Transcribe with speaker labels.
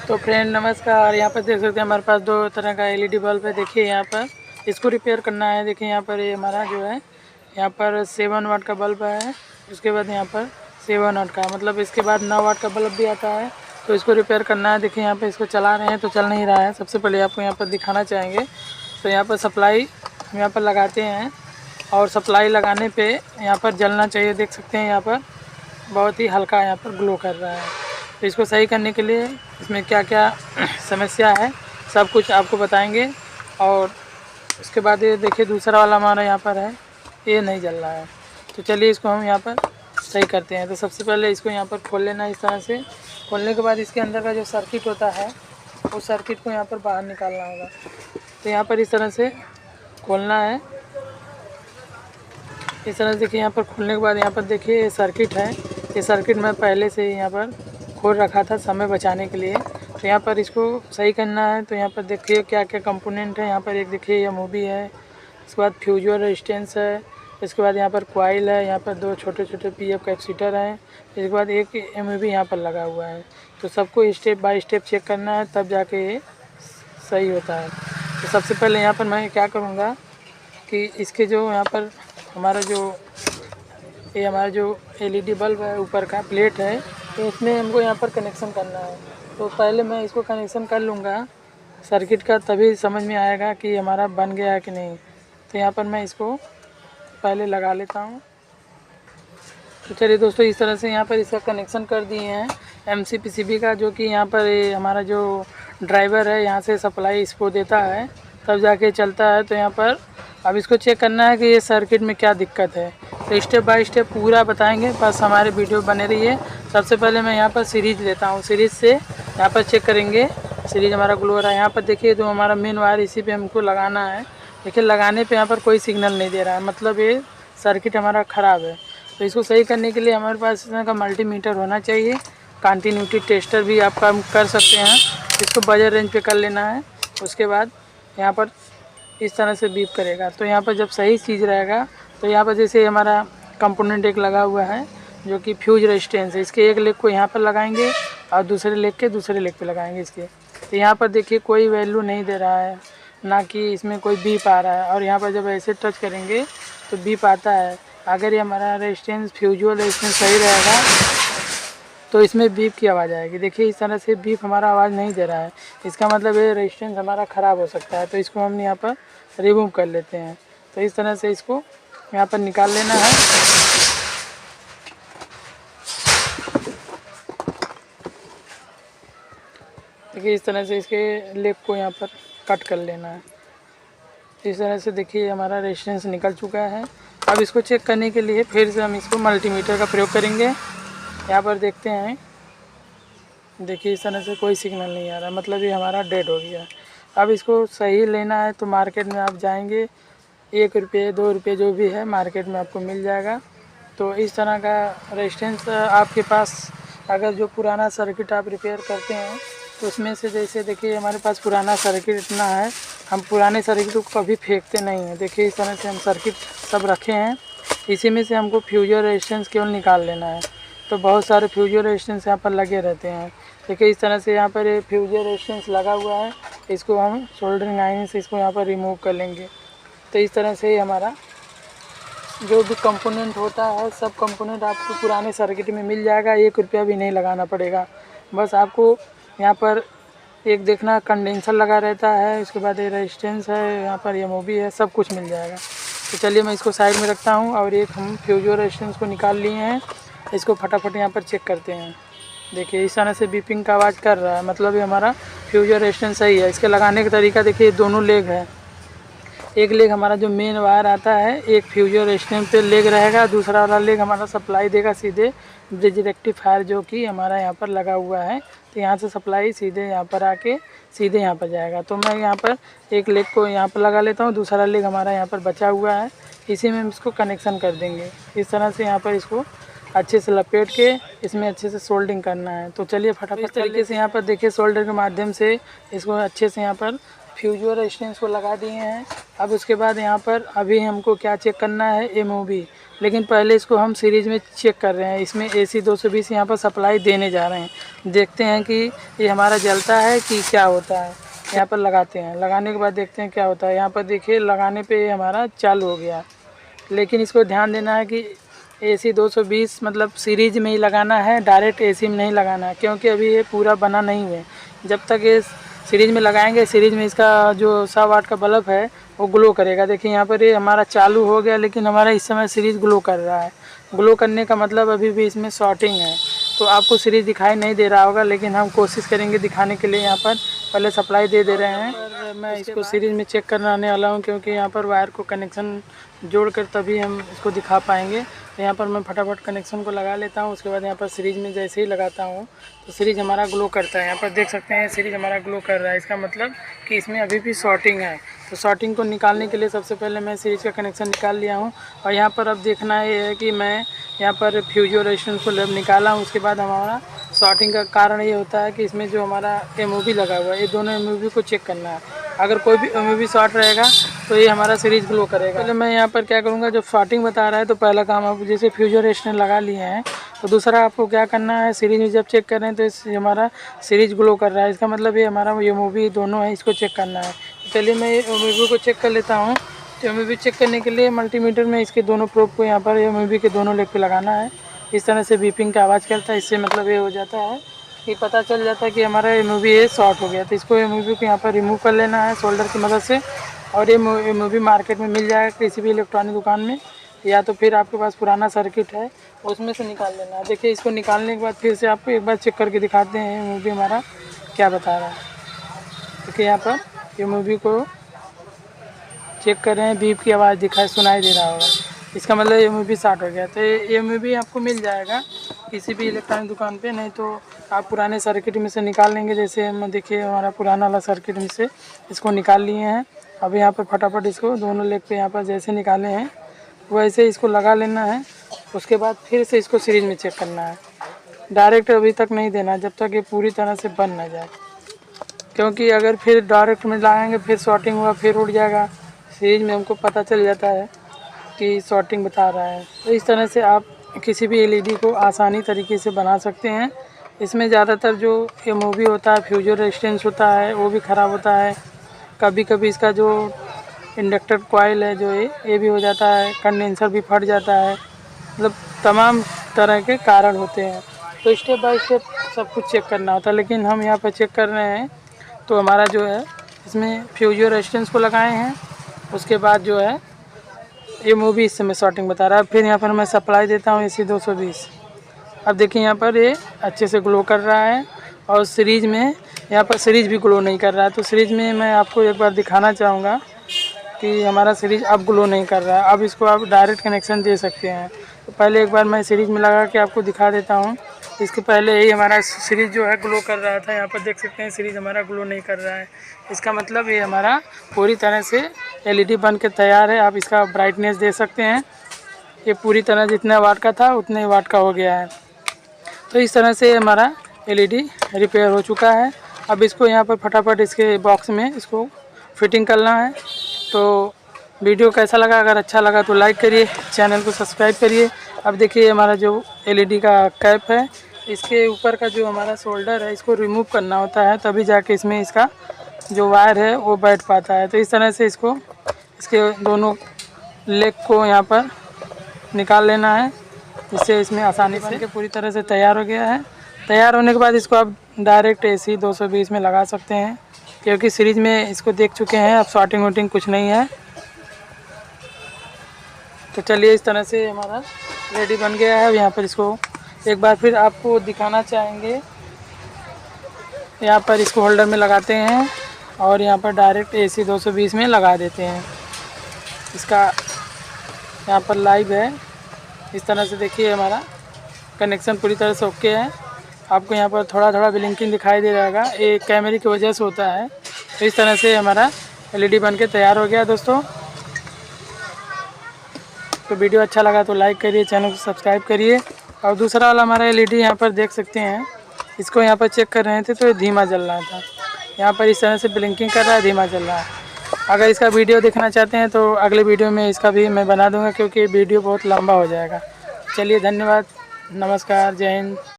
Speaker 1: तो फ्रेंड नमस्कार। यहाँ पर देख सकते हैं हमारे पास दो तरह का एलईडी बल्ब है। देखिए यहाँ पर इसको रिपेयर करना है। देखिए यहाँ पर ये हमारा जो है यहाँ पर 7 वाट का बल्ब है। उसके बाद यहाँ पर 7 वाट का मतलब इसके बाद 9 वाट का बल्ब भी आता है। तो इसको रिपेयर करना है। देखिए यहाँ पर इसको चला रहे हैं तो चल नहीं रहा है। सबसे पहले आपको यहाँ पर दिखाना चाहेंगे तो यहाँ पर सप्लाई हम यहाँ पर लगाते हैं और सप्लाई लगाने पर यहाँ पर जलना चाहिए। देख सकते हैं यहाँ पर बहुत ही हल्का यहाँ पर ग्लो कर रहा है। तो इसको सही करने के लिए इसमें क्या क्या समस्या है सब कुछ आपको बताएंगे। और उसके बाद ये देखिए दूसरा वाला हमारा यहाँ पर है, ये नहीं जल रहा है। तो चलिए इसको हम यहाँ पर सही करते हैं। तो सबसे पहले इसको यहाँ पर खोल लेना है। इस तरह से खोलने के बाद इसके अंदर का जो सर्किट होता है उस सर्किट को यहाँ पर बाहर निकालना होगा। तो यहाँ पर इस तरह से खोलना है। इस तरह से देखिए यहाँ पर खोलने के बाद यहाँ पर देखिए ये सर्किट है। ये सर्किट मैं पहले से ही यहाँ पर खोल रखा था समय बचाने के लिए। तो यहाँ पर इसको सही करना है। तो यहाँ पर देखिए क्या क्या कंपोनेंट है। यहाँ पर एक देखिए ये मूवी है, इसके बाद फ्यूज और रेजिस्टेंस है, इसके बाद यहाँ पर कॉइल है, यहाँ पर दो छोटे छोटे पीएफ कैपेसिटर हैं, इसके बाद एक एमईबी यहाँ पर लगा हुआ है। तो सबको स्टेप बाय स्टेप चेक करना है तब जाके ये सही होता है। तो सबसे पहले यहाँ पर मैं क्या करूँगा कि इसके जो यहाँ पर हमारा जो एलईडी बल्ब है ऊपर का प्लेट है तो इसमें हमको यहाँ पर कनेक्शन करना है। तो पहले मैं इसको कनेक्शन कर लूँगा सर्किट का, तभी समझ में आएगा कि हमारा बन गया है कि नहीं। तो यहाँ पर मैं इसको पहले लगा लेता हूँ। तो चलिए दोस्तों इस तरह से यहाँ पर इसका कनेक्शन कर दिए हैं एमसीपीसीबी का, जो कि यहाँ पर हमारा जो ड्राइवर है यहाँ से सप्लाई इसको देता है तब जाके चलता है। तो यहाँ पर अब इसको चेक करना है कि ये सर्किट में क्या दिक्कत है। तो स्टेप बाय स्टेप पूरा बताएंगे, बस हमारे वीडियो बने रहिए। सबसे पहले मैं यहाँ पर सीरीज लेता हूँ, सीरीज से यहाँ पर चेक करेंगे सीरीज हमारा ग्लो हो रहा है। यहाँ पर देखिए जो हमारा मेन वायर इसी पे हमको लगाना है। देखिए लगाने पे यहाँ पर कोई सिग्नल नहीं दे रहा है, मतलब ये सर्किट हमारा ख़राब है। तो इसको सही करने के लिए हमारे पास इस तरह का मल्टीमीटर होना चाहिए। कंटिन्यूटी टेस्टर भी आप काम कर सकते हैं। इसको बजर रेंज पे कर लेना है। उसके बाद यहाँ पर इस तरह से बीप करेगा। तो यहाँ पर जब सही चीज़ रहेगा तो यहाँ पर जैसे हमारा कंपोनेंट एक लगा हुआ है जो कि फ्यूज रेजिस्टेंस है, इसके एक लेग को यहाँ पर लगाएंगे और दूसरे लेग के दूसरे लेग पे लगाएंगे इसके। तो यहाँ पर देखिए कोई वैल्यू नहीं दे रहा है, ना कि इसमें कोई बीप आ रहा है। और यहाँ पर जब ऐसे टच करेंगे तो बीप आता है। अगर ये हमारा रेजिस्टेंस फ्यूजुअल रेजिस्टेंस सही रहेगा तो इसमें बीप की आवाज़ आएगी। देखिए इस तरह से बीप हमारा आवाज़ नहीं दे रहा है, इसका मतलब ये रेजिस्टेंस हमारा ख़राब हो सकता है। तो इसको हम यहाँ पर रिमूव कर लेते हैं। तो इस तरह से इसको यहाँ पर निकाल लेना है। देखिए इस तरह से इसके लेग को यहाँ पर कट कर लेना है। इस तरह से देखिए हमारा रेजिस्टेंस निकल चुका है। अब इसको चेक करने के लिए फिर से हम इसको मल्टीमीटर का प्रयोग करेंगे। यहाँ पर देखते हैं, देखिए इस तरह से कोई सिग्नल नहीं आ रहा, मतलब ये हमारा डेड हो गया। अब इसको सही लेना है तो मार्केट में आप जाएंगे, 1 रुपये 2 रुपये जो भी है मार्केट में आपको मिल जाएगा। तो इस तरह का रेजिस्टेंस आपके पास अगर जो पुराना सर्किट आप रिपेयर करते हैं तो उसमें से जैसे देखिए हमारे पास पुराना सर्किट इतना है, हम पुराने सर्किट को कभी फेंकते नहीं हैं। देखिए इस तरह से हम सर्किट सब रखे हैं, इसी में से हमको फ्यूजर रेजिस्टेंस केवल निकाल लेना है। तो बहुत सारे फ्यूजर रेजिस्टेंस यहाँ पर लगे रहते हैं। देखिए इस तरह से यहाँ पर ये फ्यूजर रेजिस्टेंस लगा हुआ है, इसको हम सोल्डरिंग आयरन से इसको यहाँ पर रिमूव कर लेंगे। तो इस तरह से हमारा जो भी कंपोनेंट होता है सब कंपोनेंट आपको पुराने सर्किट में मिल जाएगा। 1 रुपया भी नहीं लगाना पड़ेगा। बस आपको यहाँ पर एक देखना कंडेंसर लगा रहता है, उसके बाद ये रेजिस्टेंस है, यहाँ पर ये मूवी है, सब कुछ मिल जाएगा। तो चलिए मैं इसको साइड में रखता हूँ और एक हम फ्यूजर रेजिस्टेंस को निकाल लिए हैं। इसको फटाफट यहाँ पर चेक करते हैं। देखिए इस तरह से बीपिंग का आवाज़ कर रहा है, मतलब ये हमारा फ्यूजर रेजिस्टेंस सही है। इसके लगाने का तरीका देखिए दोनों लेग है, एक लेग हमारा जो मेन वायर आता है एक फ्यूजर रेजिस्टेंस पे लेग रहेगा, दूसरा वाला लेग हमारा सप्लाई देगा सीधे ब्रिज रेक्टिफायर जो कि हमारा यहाँ पर लगा हुआ है। तो यहाँ से सप्लाई सीधे यहाँ पर आके सीधे यहाँ पर जाएगा। तो मैं यहाँ पर एक लेग को यहाँ पर लगा लेता हूँ, दूसरा लेग हमारा यहाँ पर बचा हुआ है, इसी में हम इसको कनेक्शन कर देंगे। इस तरह से यहाँ पर इसको अच्छे से लपेट के इसमें अच्छे से सोल्डिंग करना है। तो चलिए फटाफट इस तरीके से यहाँ पर देखिए सोल्डर के माध्यम से इसको अच्छे से यहाँ पर फ्यूजर रेजिस्टेंस को लगा दिए हैं। अब उसके बाद यहाँ पर अभी हमको क्या चेक करना है, एमओबी। लेकिन पहले इसको हम सीरीज़ में चेक कर रहे हैं। इसमें AC 220 यहाँ पर सप्लाई देने जा रहे हैं। देखते हैं कि ये हमारा जलता है कि क्या होता है। यहाँ पर लगाते हैं, लगाने के बाद देखते हैं क्या होता है। यहाँ पर देखिए लगाने पे ये हमारा चालू हो गया, लेकिन इसको ध्यान देना है कि AC 220 मतलब सीरीज में ही लगाना है, डायरेक्ट AC में नहीं लगाना है, क्योंकि अभी ये पूरा बना नहीं है। जब तक ये सीरीज में लगाएंगे, सीरीज में इसका जो 100 वाट का बल्ब है वो ग्लो करेगा। देखिए यहाँ पर ये हमारा चालू हो गया, लेकिन हमारा इस समय सीरीज ग्लो कर रहा है। ग्लो करने का मतलब अभी भी इसमें शॉर्टिंग है, तो आपको सीरीज दिखाई नहीं दे रहा होगा, लेकिन हम कोशिश करेंगे दिखाने के लिए। यहाँ पर पहले सप्लाई दे रहे हैं, पर मैं इसको सीरीज में चेक करने वाला हूँ, क्योंकि यहाँ पर वायर को कनेक्शन जोड़कर तभी हम इसको दिखा पाएंगे। तो यहाँ पर मैं फटाफट कनेक्शन को लगा लेता हूँ। उसके बाद यहाँ पर सीरीज में जैसे ही लगाता हूँ तो सीरीज हमारा ग्लो करता है। यहाँ पर देख सकते हैं सीरीज हमारा ग्लो कर रहा है। इसका मतलब कि इसमें अभी भी शॉर्टिंग है। तो शॉर्टिंग को निकालने के लिए सबसे पहले मैं सीरीज का कनेक्शन निकाल लिया हूँ। और यहाँ पर अब देखना ये है कि मैं यहाँ पर फ्यूजो रेजिस्टेंस को निकाला हूँ। उसके बाद हमारा शॉर्टिंग का कारण ये होता है कि इसमें जो हमारा MOV लगा हुआ है, ये दोनों MOV को चेक करना है। अगर कोई भी MOV शॉर्ट रहेगा तो ये हमारा सीरीज ग्लो करेगा। पहले मैं यहाँ पर क्या करूँगा, जो शॉर्टिंग बता रहा है तो पहला काम आप जैसे फ्यूजो रेजिस्टेंस लगा लिए हैं, तो दूसरा आपको क्या करना है, सीरीज में जब चेक कर रहे हैं तो इस हमारा सीरीज ग्लो कर रहा है। इसका मतलब ये हमारा MOV दोनों है, इसको चेक करना है। चलिए मैं MOV को चेक कर लेता हूँ। तो MOV चेक करने के लिए मल्टीमीटर में इसके दोनों प्रोब को यहाँ पर MOV के दोनों लेग पे लगाना है। इस तरह से बीपिंग का आवाज़ करता है। इससे मतलब ये हो जाता है कि पता चल जाता है कि हमारा MOV ये शॉर्ट हो गया। तो इसको MOV को यहाँ पर रिमूव कर लेना है सोल्डर की मदद से। और ये MOV मार्केट में मिल जाएगा किसी भी इलेक्ट्रॉनिक दुकान में, या तो फिर आपके पास पुराना सर्किट है उसमें से निकाल लेना है। देखिए इसको निकालने के बाद फिर से आपको एक बार चेक करके दिखाते हैं MOV हमारा क्या बता रहा है। देखिए यहाँ पर MOV को चेक कर रहे हैं, बीप की आवाज़ सुनाई दे रहा होगा। इसका मतलब MOV शॉर्ट हो गया। तो ये MOV आपको मिल जाएगा किसी भी इलेक्ट्रॉनिक दुकान पे, नहीं तो आप पुराने सर्किट में से निकाल लेंगे। जैसे हम देखिए हमारा पुराना वाला सर्किट में से इसको निकाल लिए हैं। अब यहाँ पर फटाफट इसको दोनों लेग पे यहाँ पर जैसे निकाले हैं वैसे इसको लगा लेना है। उसके बाद फिर से इसको सीरीज में चेक करना है। डायरेक्ट अभी तक नहीं देना जब तक ये पूरी तरह से बन ना जाए, क्योंकि अगर फिर डायरेक्ट में लगाएंगे फिर शॉर्टिंग हुआ फिर उड़ जाएगा। सीरीज में हमको पता चल जाता है कि शॉर्टिंग बता रहा है। तो इस तरह से आप किसी भी LED को आसानी तरीके से बना सकते हैं। इसमें ज़्यादातर जो MOV होता है, फ्यूजो रेजिस्टेंस होता है, वो भी ख़राब होता है। कभी कभी इसका जो इंडक्टर कॉइल है जो ये भी हो जाता है, कंडेंसर भी फट जाता है। मतलब तमाम तरह के कारण होते हैं। तो स्टेप बाय स्टेप सब कुछ चेक करना होता है, लेकिन हम यहाँ पर चेक कर रहे हैं तो हमारा जो है इसमें फ्यूजो रेजिस्टेंस को लगाए हैं। उसके बाद जो है MOV इस समय शॉर्टिंग बता रहा है। फिर यहाँ पर मैं सप्लाई देता हूँ AC 220। अब देखिए यहाँ पर ये अच्छे से ग्लो कर रहा है। और सीरीज में यहाँ पर सीरीज भी ग्लो नहीं कर रहा है। तो सीरीज में मैं आपको एक बार दिखाना चाहूँगा कि हमारा सीरीज अब ग्लो नहीं कर रहा है। अब इसको आप डायरेक्ट कनेक्शन दे सकते हैं। तो पहले एक बार मैं सीरीज में लगा के आपको दिखा देता हूँ। इसके पहले ही हमारा सीरीज जो है ग्लो कर रहा था। यहाँ पर देख सकते हैं सीरीज हमारा ग्लो नहीं कर रहा है। इसका मतलब ये हमारा पूरी तरह से LED बन के तैयार है। आप इसका ब्राइटनेस दे सकते हैं। ये पूरी तरह जितना वाट का था उतने वाट का हो गया है। तो इस तरह से हमारा LED रिपेयर हो चुका है। अब इसको यहाँ पर फटाफट इसके बॉक्स में इसको फिटिंग करना है। तो वीडियो कैसा लगा, अगर अच्छा लगा तो लाइक करिए, चैनल को सब्सक्राइब करिए। अब देखिए हमारा जो LED का कैप है, इसके ऊपर का जो हमारा शोल्डर है इसको रिमूव करना होता है, तभी जाके इसमें इसका जो वायर है वो बैठ पाता है। तो इस तरह से इसको इसके दोनों लेग को यहाँ पर निकाल लेना है, जिससे इसमें आसानी से पूरी तरह से तैयार हो गया है। तैयार होने के बाद इसको आप डायरेक्ट AC 220 में लगा सकते हैं, क्योंकि सीरीज में इसको देख चुके हैं। अब शॉर्टिंग वोटिंग कुछ नहीं है। तो चलिए इस तरह से हमारा रेडी बन गया है। अब यहाँ पर इसको एक बार फिर आपको दिखाना चाहेंगे। यहाँ पर इसको होल्डर में लगाते हैं और यहाँ पर डायरेक्ट AC 220 में लगा देते हैं। इसका यहाँ पर लाइव है। इस तरह से देखिए हमारा कनेक्शन पूरी तरह से ओके है। आपको यहाँ पर थोड़ा थोड़ा ब्लिंकिंग दिखाई दे रहेगा, ये कैमरे की वजह से होता है। तो इस तरह से हमारा LED बन के तैयार हो गया दोस्तों। तो वीडियो अच्छा लगा तो लाइक करिए, चैनल को सब्सक्राइब करिए। और दूसरा वाला हमारा LED यहाँ पर देख सकते हैं, इसको यहाँ पर चेक कर रहे थे तो ये धीमा जल रहा था। यहाँ पर इस तरह से ब्लिंकिंग कर रहा है, धीमा जल रहा है। अगर इसका वीडियो देखना चाहते हैं तो अगले वीडियो में इसका भी मैं बना दूंगा, क्योंकि वीडियो बहुत लंबा हो जाएगा। चलिए धन्यवाद, नमस्कार, जय हिंद।